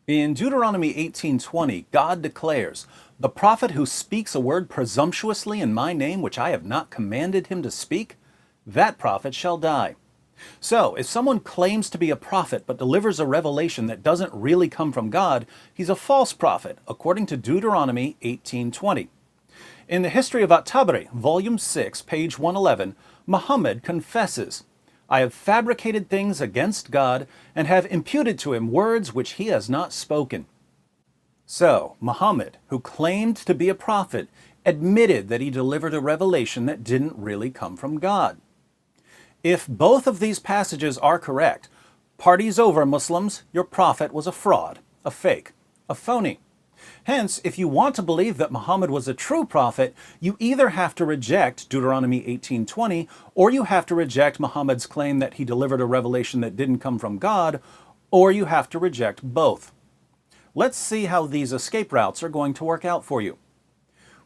In Deuteronomy 18:20, God declares, "The prophet who speaks a word presumptuously in my name, which I have not commanded him to speak, that prophet shall die." So, if someone claims to be a prophet but delivers a revelation that doesn't really come from God, he's a false prophet, according to Deuteronomy 18:20. In the history of at-Tabari, volume 6, page 111, Muhammad confesses, "I have fabricated things against God and have imputed to him words which he has not spoken." So, Muhammad, who claimed to be a prophet, admitted that he delivered a revelation that didn't really come from God. If both of these passages are correct, party's over, Muslims. Your prophet was a fraud, a fake, a phony. Hence, if you want to believe that Muhammad was a true prophet, you either have to reject Deuteronomy 18:20, or you have to reject Muhammad's claim that he delivered a revelation that didn't come from God, or you have to reject both. Let's see how these escape routes are going to work out for you.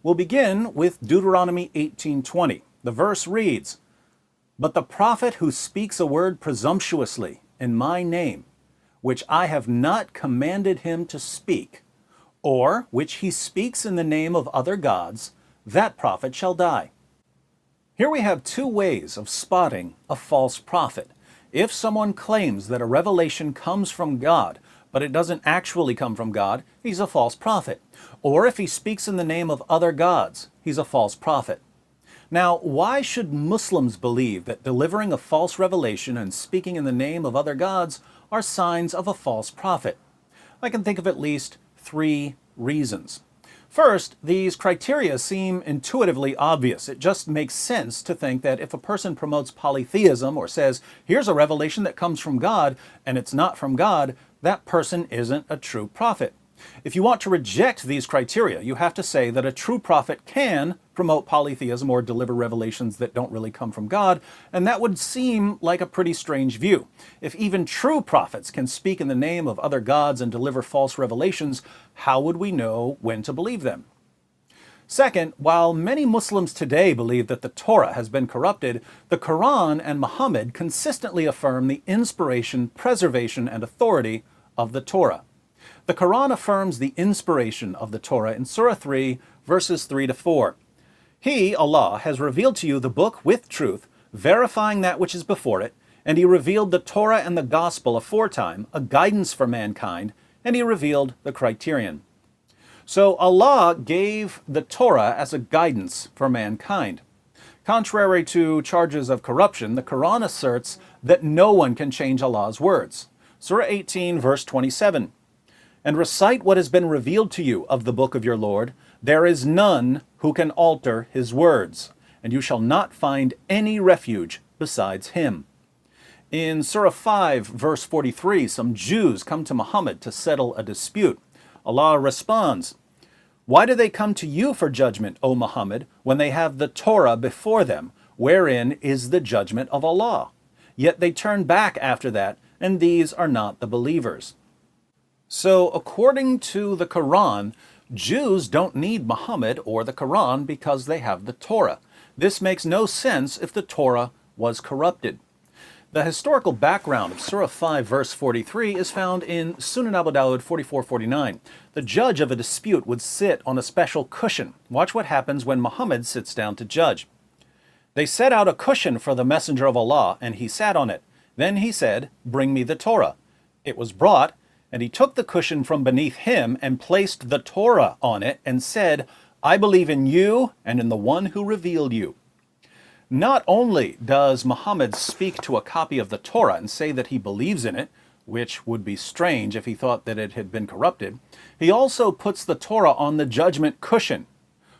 We'll begin with Deuteronomy 18:20. The verse reads, "But the prophet who speaks a word presumptuously in my name, which I have not commanded him to speak, or which he speaks in the name of other gods, that prophet shall die." Here we have two ways of spotting a false prophet. If someone claims that a revelation comes from God, but it doesn't actually come from God, he's a false prophet. Or if he speaks in the name of other gods, he's a false prophet. Now, why should Muslims believe that delivering a false revelation and speaking in the name of other gods are signs of a false prophet? I can think of at least three reasons. First, these criteria seem intuitively obvious. It just makes sense to think that if a person promotes polytheism or says, "Here's a revelation that comes from God," and it's not from God, that person isn't a true prophet. If you want to reject these criteria, you have to say that a true prophet can promote polytheism or deliver revelations that don't really come from God, and that would seem like a pretty strange view. If even true prophets can speak in the name of other gods and deliver false revelations, how would we know when to believe them? Second, while many Muslims today believe that the Torah has been corrupted, the Quran and Muhammad consistently affirm the inspiration, preservation, and authority of the Torah. The Quran affirms the inspiration of the Torah in Surah 3, verses 3 to 4. "He, Allah, has revealed to you the book with truth, verifying that which is before it, and He revealed the Torah and the Gospel aforetime, a guidance for mankind, and He revealed the criterion." So Allah gave the Torah as a guidance for mankind. Contrary to charges of corruption, the Quran asserts that no one can change Allah's words. Surah 18, verse 27. "And recite what has been revealed to you of the book of your Lord. There is none who can alter his words, and you shall not find any refuge besides him." In Surah 5, verse 43, some Jews come to Muhammad to settle a dispute. Allah responds, "Why do they come to you for judgment, O Muhammad, when they have the Torah before them, wherein is the judgment of Allah? Yet they turn back after that, and these are not the believers." So, according to the Quran, Jews don't need Muhammad or the Quran because they have the Torah. This makes no sense if the Torah was corrupted. The historical background of Surah 5, verse 43 is found in Sunan Abu Dawud 4449. The judge of a dispute would sit on a special cushion. Watch what happens when Muhammad sits down to judge. "They set out a cushion for the messenger of Allah, and he sat on it. Then he said, 'Bring me the Torah.' It was brought, and he took the cushion from beneath him and placed the Torah on it and said, 'I believe in you and in the one who revealed you.'" Not only does Muhammad speak to a copy of the Torah and say that he believes in it, which would be strange if he thought that it had been corrupted, he also puts the Torah on the judgment cushion.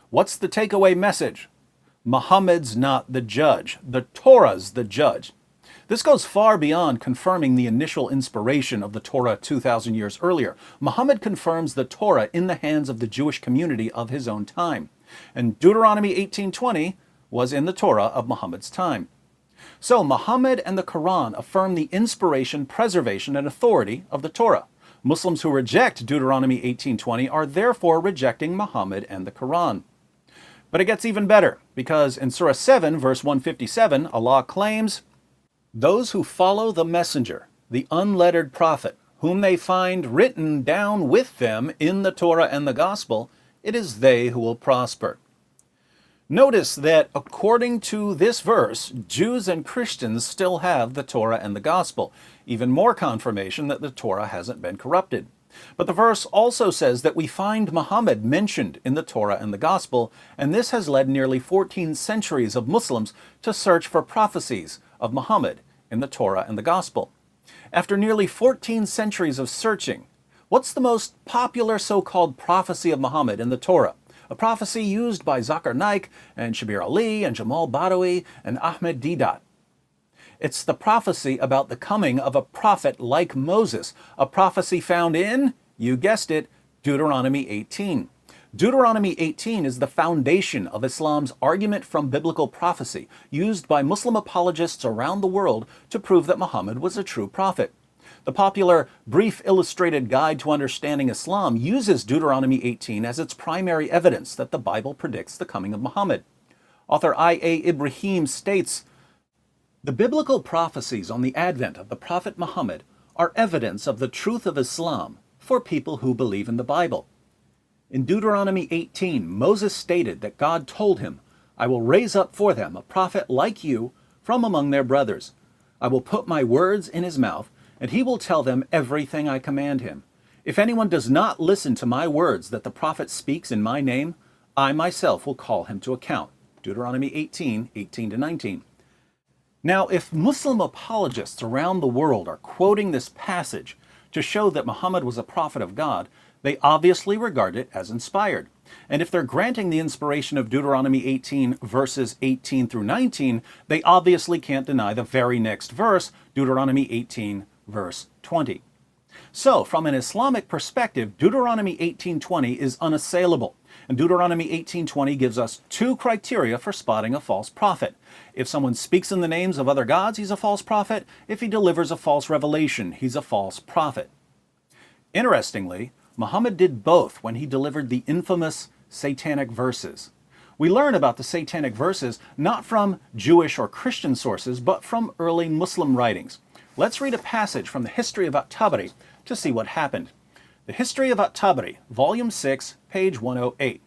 What's the takeaway message? Muhammad's not the judge. The Torah's the judge. This goes far beyond confirming the initial inspiration of the Torah 2,000 years earlier. Muhammad confirms the Torah in the hands of the Jewish community of his own time. And Deuteronomy 18:20 was in the Torah of Muhammad's time. So Muhammad and the Quran affirm the inspiration, preservation, and authority of the Torah. Muslims who reject Deuteronomy 18:20 are therefore rejecting Muhammad and the Quran. But it gets even better, because in Surah 7, verse 157, Allah claims, "Those who follow the messenger, the unlettered prophet, whom they find written down with them in the Torah and the Gospel, it is they who will prosper. Notice that according to this verse, Jews and Christians still have the Torah and the Gospel. Even more confirmation that the Torah hasn't been corrupted. But the verse also says that we find Muhammad mentioned in the Torah and the Gospel, and this has led nearly 14 centuries of Muslims to search for prophecies of Muhammad in the Torah and the Gospel. After nearly 14 centuries of searching, what's the most popular so-called prophecy of Muhammad in the Torah? A prophecy used by Zakir Naik and Shabir Ali and Jamal Badawi and Ahmed Deedat. It's the prophecy about the coming of a prophet like Moses, a prophecy found in, you guessed it, Deuteronomy 18. Deuteronomy 18 is the foundation of Islam's argument from biblical prophecy, used by Muslim apologists around the world to prove that Muhammad was a true prophet. The popular Brief Illustrated Guide to Understanding Islam uses Deuteronomy 18 as its primary evidence that the Bible predicts the coming of Muhammad. Author I.A. Ibrahim states, "The biblical prophecies on the advent of the Prophet Muhammad are evidence of the truth of Islam for people who believe in the Bible. In Deuteronomy 18, Moses stated that God told him, 'I will raise up for them a prophet like you from among their brothers. I will put my words in his mouth, and he will tell them everything I command him. If anyone does not listen to my words that the prophet speaks in my name, I myself will call him to account.'" Deuteronomy 18, 18-19. Now, if Muslim apologists around the world are quoting this passage to show that Muhammad was a prophet of God, they obviously regard it as inspired. And if they're granting the inspiration of Deuteronomy 18, verses 18 through 19, they obviously can't deny the very next verse, Deuteronomy 18, verse 20. So, from an Islamic perspective, Deuteronomy 18:20 is unassailable. And Deuteronomy 18:20 gives us two criteria for spotting a false prophet. If someone speaks in the names of other gods, he's a false prophet. If he delivers a false revelation, he's a false prophet. Interestingly, Muhammad did both when he delivered the infamous satanic verses. We learn about the satanic verses not from Jewish or Christian sources, but from early Muslim writings. Let's read a passage from the history of at-Tabari to see what happened. The History of at-Tabari, Volume 6, page 108.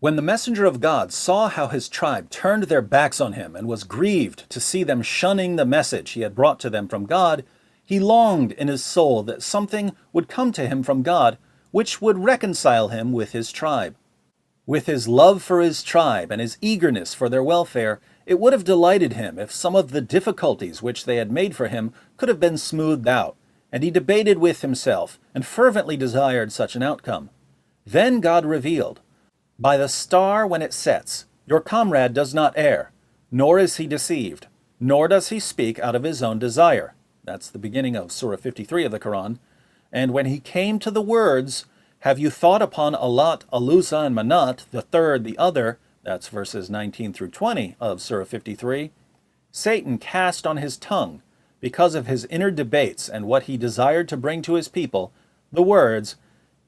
"When the messenger of God saw how his tribe turned their backs on him and was grieved to see them shunning the message he had brought to them from God, he longed in his soul that something would come to him from God which would reconcile him with his tribe. With his love for his tribe and his eagerness for their welfare, it would have delighted him if some of the difficulties which they had made for him could have been smoothed out, and he debated with himself and fervently desired such an outcome. Then God revealed, 'By the star when it sets, your comrade does not err, nor is he deceived, nor does he speak out of his own desire.'" That's the beginning of Surah 53 of the Quran. "And when he came to the words, 'Have you thought upon Allat, Alusa, and Manat, the third, the other,' that's verses 19 through 20 of Surah 53, Satan cast on his tongue, because of his inner debates and what he desired to bring to his people, the words,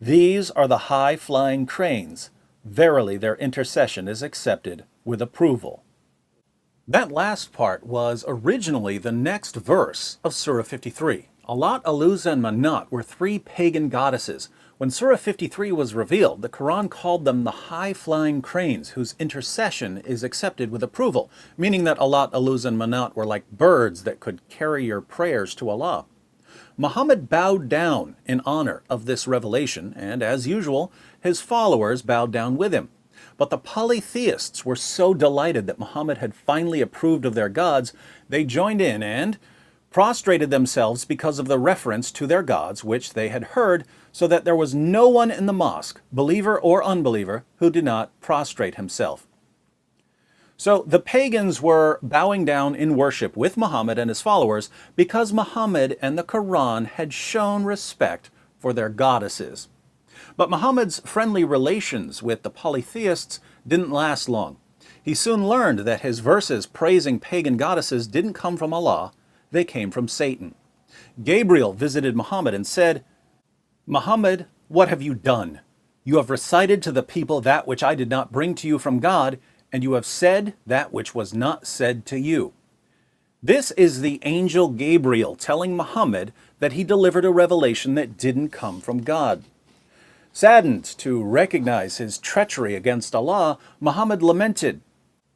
'These are the high-flying cranes. Verily their intercession is accepted with approval.'" That last part was originally the next verse of Surah 53. Allat, Alusa, and Manat were three pagan goddesses. When Surah 53 was revealed, the Quran called them the high-flying cranes whose intercession is accepted with approval, meaning that Allat, Alusa, and Manat were like birds that could carry your prayers to Allah. Muhammad bowed down in honor of this revelation, and as usual, his followers bowed down with him. But the polytheists were so delighted that Muhammad had finally approved of their gods, they joined in and prostrated themselves because of the reference to their gods which they had heard, so that there was no one in the mosque, believer or unbeliever, who did not prostrate himself. So the pagans were bowing down in worship with Muhammad and his followers because Muhammad and the Quran had shown respect for their goddesses. But Muhammad's friendly relations with the polytheists didn't last long. He soon learned that his verses praising pagan goddesses didn't come from Allah, they came from Satan. Gabriel visited Muhammad and said, "Muhammad, what have you done? You have recited to the people that which I did not bring to you from God, and you have said that which was not said to you." This is the angel Gabriel telling Muhammad that he delivered a revelation that didn't come from God. Saddened to recognize his treachery against Allah, Muhammad lamented,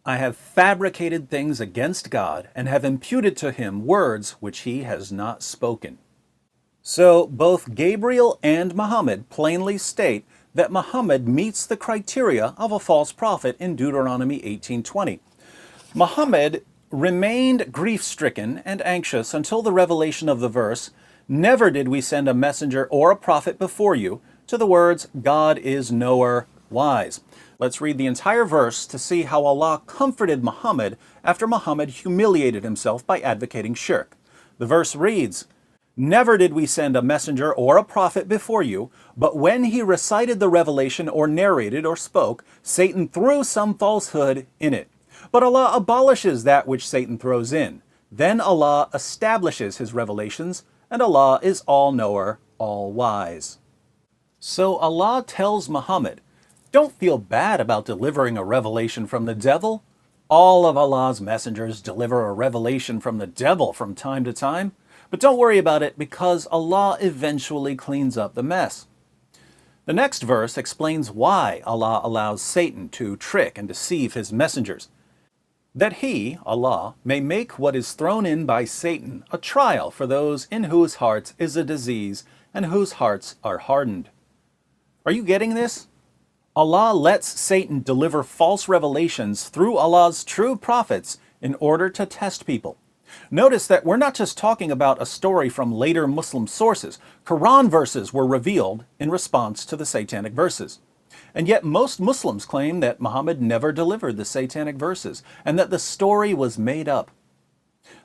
"I have fabricated things against God and have imputed to him words which he has not spoken." So both Gabriel and Muhammad plainly state that Muhammad meets the criteria of a false prophet in Deuteronomy 18:20. Muhammad remained grief-stricken and anxious until the revelation of the verse, "Never did we send a messenger or a prophet before you," to the words, "God is knower, wise." Let's read the entire verse to see how Allah comforted Muhammad after Muhammad humiliated himself by advocating shirk. The verse reads, "Never did we send a messenger or a prophet before you, but when he recited the revelation or narrated or spoke, Satan threw some falsehood in it. But Allah abolishes that which Satan throws in. Then Allah establishes his revelations, and Allah is all-knower, all-wise." So Allah tells Muhammad, don't feel bad about delivering a revelation from the devil. All of Allah's messengers deliver a revelation from the devil from time to time. But don't worry about it because Allah eventually cleans up the mess. The next verse explains why Allah allows Satan to trick and deceive his messengers. That he, Allah, may make what is thrown in by Satan a trial for those in whose hearts is a disease and whose hearts are hardened. Are you getting this? Allah lets Satan deliver false revelations through Allah's true prophets in order to test people. Notice that we're not just talking about a story from later Muslim sources. Quran verses were revealed in response to the satanic verses. And yet most Muslims claim that Muhammad never delivered the satanic verses and that the story was made up.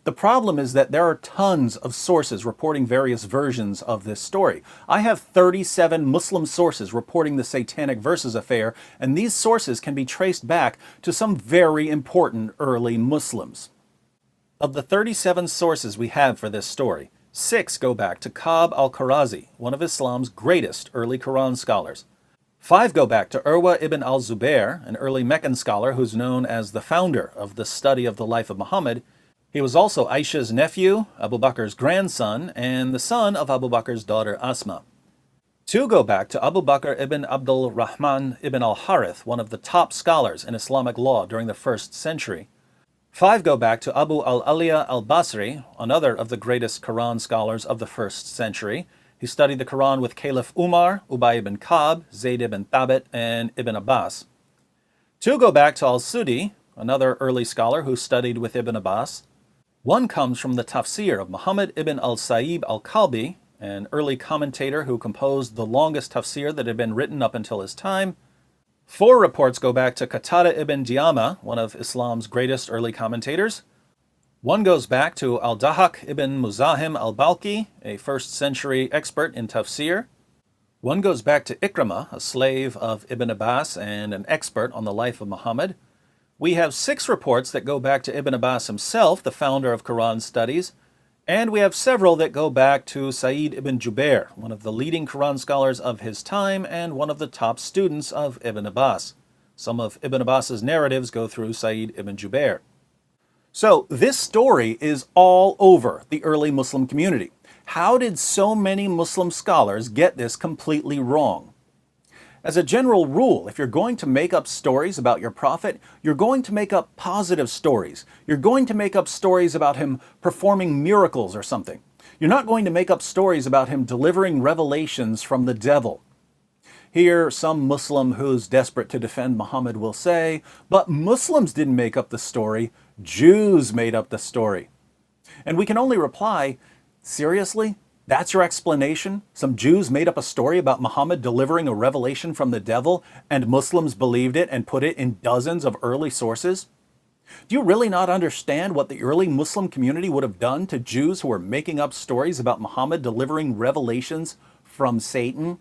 The problem is that there are tons of sources reporting various versions of this story. I have 37 Muslim sources reporting the satanic verses affair, and these sources can be traced back to some very important early Muslims. Of the 37 sources we have for this story, 6 go back to Ka'b al-Kharazi, one of Islam's greatest early Quran scholars. 5 go back to Urwa ibn al-Zubair, an early Meccan scholar who's known as the founder of the study of the life of Muhammad. He was also Aisha's nephew, Abu Bakr's grandson, and the son of Abu Bakr's daughter Asma. 2 go back to Abu Bakr ibn Abdul Rahman ibn al-Harith, one of the top scholars in Islamic law during the 1st century. 5 go back to Abu al-Aliya al-Basri, another of the greatest Quran scholars of the 1st century. He studied the Quran with Caliph Umar, Ubay ibn Ka'b, Zayd ibn Thabit, and Ibn Abbas. 2 go back to al-Sudi, another early scholar who studied with Ibn Abbas. 1 comes from the tafsir of Muhammad ibn al-Sayyib al-Kalbi, an early commentator who composed the longest tafsir that had been written up until his time. 4 reports go back to Qatada ibn Diama, one of Islam's greatest early commentators. 1 goes back to al-Dahak ibn Muzahim al-Balki, a 1st century expert in tafsir. 1 goes back to Ikramah, a slave of Ibn Abbas and an expert on the life of Muhammad. We have 6 reports that go back to Ibn Abbas himself, the founder of Quran studies, and we have several that go back to Sa'id ibn Jubair, one of the leading Quran scholars of his time and one of the top students of Ibn Abbas. Some of Ibn Abbas's narratives go through Sa'id ibn Jubair. So this story is all over the early Muslim community. How did so many Muslim scholars get this completely wrong? As a general rule, if you're going to make up stories about your prophet, you're going to make up positive stories. You're going to make up stories about him performing miracles or something. You're not going to make up stories about him delivering revelations from the devil. Here, some Muslim who's desperate to defend Muhammad will say, but Muslims didn't make up the story, Jews made up the story. And we can only reply, seriously? That's your explanation? Some Jews made up a story about Muhammad delivering a revelation from the devil, and Muslims believed it and put it in dozens of early sources? Do you really not understand what the early Muslim community would have done to Jews who were making up stories about Muhammad delivering revelations from Satan?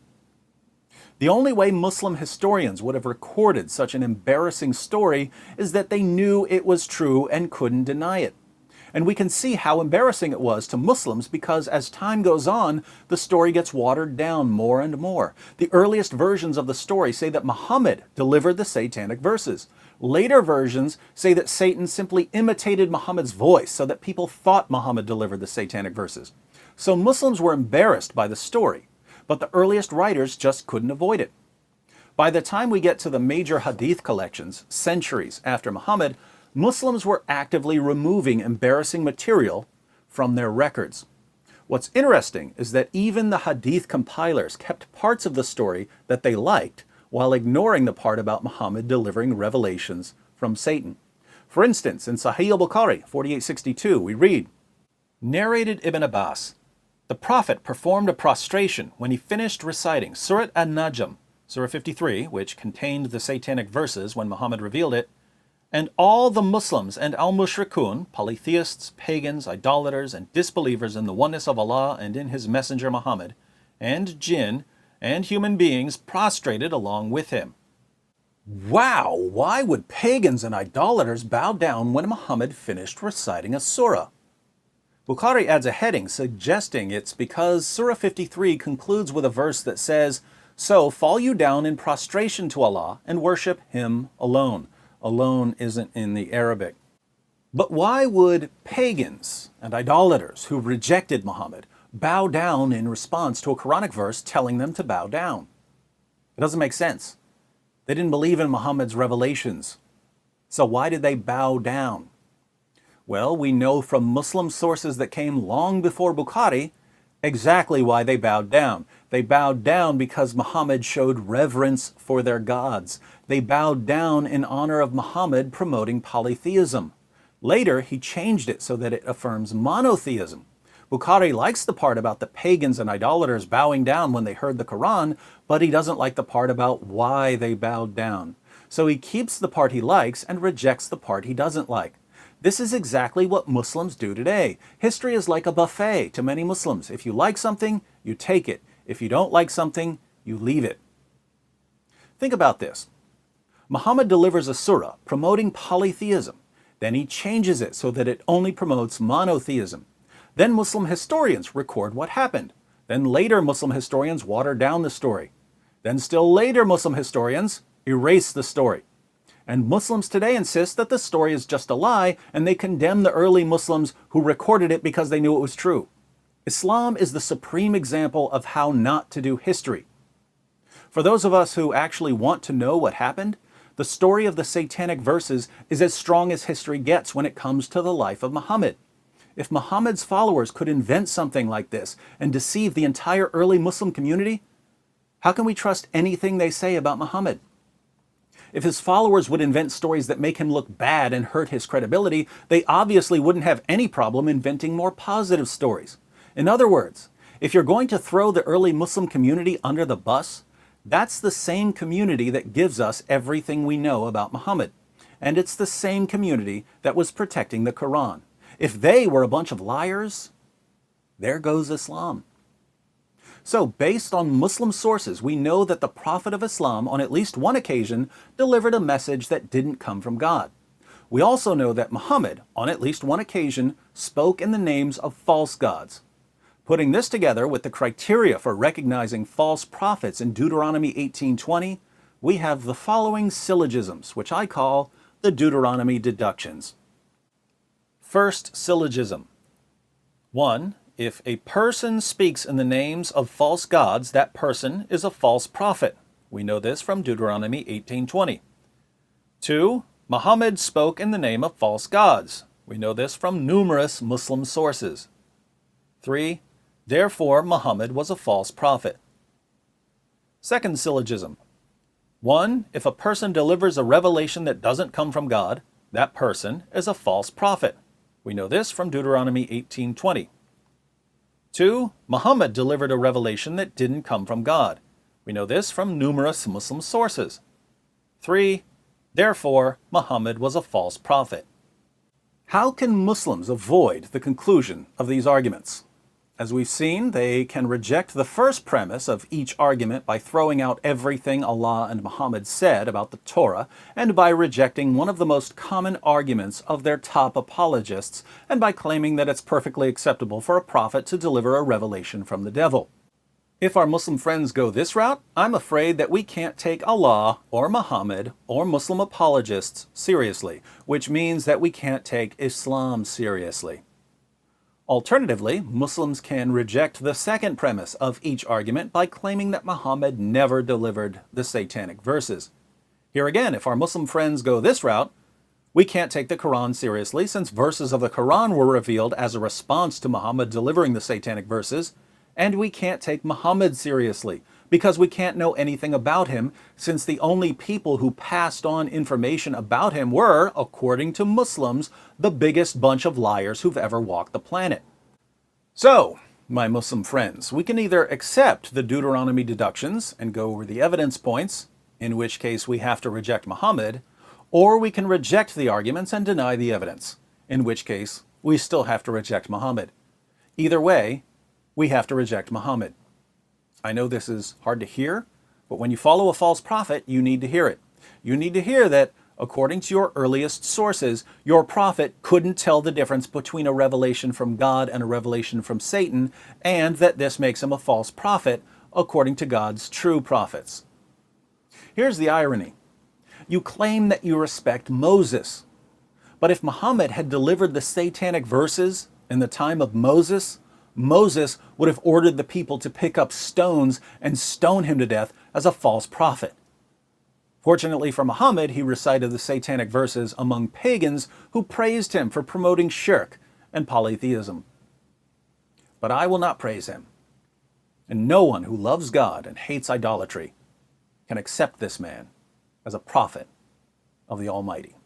The only way Muslim historians would have recorded such an embarrassing story is that they knew it was true and couldn't deny it. And we can see how embarrassing it was to Muslims because as time goes on, the story gets watered down more and more. The earliest versions of the story say that Muhammad delivered the satanic verses. Later versions say that Satan simply imitated Muhammad's voice so that people thought Muhammad delivered the satanic verses. So Muslims were embarrassed by the story, but the earliest writers just couldn't avoid it. By the time we get to the major hadith collections, centuries after Muhammad, Muslims were actively removing embarrassing material from their records. What's interesting is that even the hadith compilers kept parts of the story that they liked while ignoring the part about Muhammad delivering revelations from Satan. For instance, in Sahih al-Bukhari 4862, we read, narrated Ibn Abbas, the Prophet performed a prostration when he finished reciting Surat an-Najm, Surah 53, which contained the satanic verses when Muhammad revealed it, and all the Muslims and al-Mushrikun, polytheists, pagans, idolaters, and disbelievers in the oneness of Allah and in His Messenger Muhammad, and jinn, and human beings prostrated along with him. Wow, why would pagans and idolaters bow down when Muhammad finished reciting a surah? Bukhari adds a heading suggesting it's because Surah 53 concludes with a verse that says, so fall you down in prostration to Allah and worship Him alone. Alone isn't in the Arabic. But why would pagans and idolaters who rejected Muhammad bow down in response to a Quranic verse telling them to bow down? It doesn't make sense. They didn't believe in Muhammad's revelations. So why did they bow down? Well, we know from Muslim sources that came long before Bukhari exactly why they bowed down. They bowed down because Muhammad showed reverence for their gods. They bowed down in honor of Muhammad promoting polytheism. Later, he changed it so that it affirms monotheism. Bukhari likes the part about the pagans and idolaters bowing down when they heard the Quran, but he doesn't like the part about why they bowed down. So he keeps the part he likes and rejects the part he doesn't like. This is exactly what Muslims do today. History is like a buffet to many Muslims. If you like something, you take it. If you don't like something, you leave it. Think about this. Muhammad delivers a surah promoting polytheism. Then he changes it so that it only promotes monotheism. Then Muslim historians record what happened. Then later Muslim historians water down the story. Then still later Muslim historians erase the story. And Muslims today insist that the story is just a lie, and they condemn the early Muslims who recorded it because they knew it was true. Islam is the supreme example of how not to do history. For those of us who actually want to know what happened, the story of the satanic verses is as strong as history gets when it comes to the life of Muhammad. If Muhammad's followers could invent something like this and deceive the entire early Muslim community, how can we trust anything they say about Muhammad? If his followers would invent stories that make him look bad and hurt his credibility, they obviously wouldn't have any problem inventing more positive stories. In other words, if you're going to throw the early Muslim community under the bus, that's the same community that gives us everything we know about Muhammad. And it's the same community that was protecting the Quran. If they were a bunch of liars, there goes Islam. So, based on Muslim sources, we know that the Prophet of Islam, on at least one occasion, delivered a message that didn't come from God. We also know that Muhammad, on at least one occasion, spoke in the names of false gods. Putting this together with the criteria for recognizing false prophets in Deuteronomy 18:20, we have the following syllogisms, which I call the Deuteronomy Deductions. First syllogism. 1. If a person speaks in the names of false gods, that person is a false prophet. We know this from Deuteronomy 18:20. 2. Muhammad spoke in the name of false gods. We know this from numerous Muslim sources. 3. Therefore, Muhammad was a false prophet. Second syllogism. 1. If a person delivers a revelation that doesn't come from God, that person is a false prophet. We know this from Deuteronomy 18:20. 2. Muhammad delivered a revelation that didn't come from God. We know this from numerous Muslim sources. 3. Therefore, Muhammad was a false prophet. How can Muslims avoid the conclusion of these arguments? As we've seen, they can reject the first premise of each argument by throwing out everything Allah and Muhammad said about the Torah, and by rejecting one of the most common arguments of their top apologists, and by claiming that it's perfectly acceptable for a prophet to deliver a revelation from the devil. If our Muslim friends go this route, I'm afraid that we can't take Allah or Muhammad or Muslim apologists seriously, which means that we can't take Islam seriously. Alternatively, Muslims can reject the second premise of each argument by claiming that Muhammad never delivered the satanic verses. Here again, if our Muslim friends go this route, we can't take the Quran seriously since verses of the Quran were revealed as a response to Muhammad delivering the satanic verses, and we can't take Muhammad seriously because we can't know anything about him since the only people who passed on information about him were, according to Muslims, the biggest bunch of liars who've ever walked the planet. So, my Muslim friends, we can either accept the Deuteronomy Deductions and go over the evidence points, in which case we have to reject Muhammad, or we can reject the arguments and deny the evidence, in which case we still have to reject Muhammad. Either way, we have to reject Muhammad. I know this is hard to hear, but when you follow a false prophet, you need to hear it. You need to hear that, according to your earliest sources, your prophet couldn't tell the difference between a revelation from God and a revelation from Satan, and that this makes him a false prophet, according to God's true prophets. Here's the irony. You claim that you respect Moses, but if Muhammad had delivered the satanic verses in the time of Moses, Moses would have ordered the people to pick up stones and stone him to death as a false prophet. Fortunately for Muhammad, he recited the satanic verses among pagans who praised him for promoting shirk and polytheism. But I will not praise him, and no one who loves God and hates idolatry can accept this man as a prophet of the Almighty.